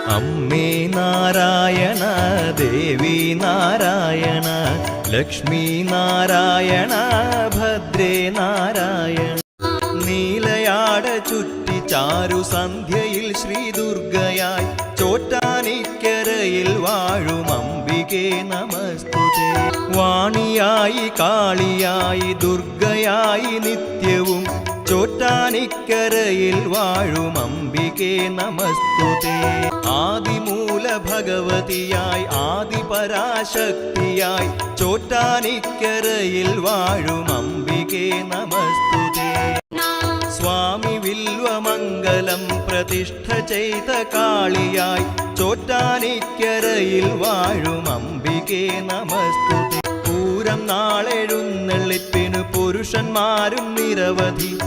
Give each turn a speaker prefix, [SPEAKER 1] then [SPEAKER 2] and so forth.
[SPEAKER 1] അമ്മേ നാരായണ, ദേവി നാരായണ, ലക്ഷ്മി നാരായണ, ഭദ്രേ നാരായണ. നീലയാട ചുറ്റി ചാരു സന്ധ്യയിൽ ശ്രീ ദുർഗയായി ചോറ്റാനിക്കരയിൽ വാഴും അംബികേ നമസ്തുതേ. വാണിയായി കാളിയായി ദുർഗയായി നിത്യവും ചോറ്റാനിക്കരയിൽ വാഴും അംബികേ നമസ്തുതേ. ആദിമൂല ഭഗവതിയായി ആദിപരാശക്തിയായി ചോറ്റാനിക്കരയിൽ വാഴും അംബികേ നമസ്തുതേ. സ്വാമി വില്വമംഗലം പ്രതിഷ്ഠ ചെയ്ത കാളിയായി ചോറ്റാനിക്കരയിൽ വാഴും അംബികേ നമസ്തുതേ. പൂരം നാളെഴുന്നള്ളിപ്പിനു പുരുഷന്മാരും നിരവധി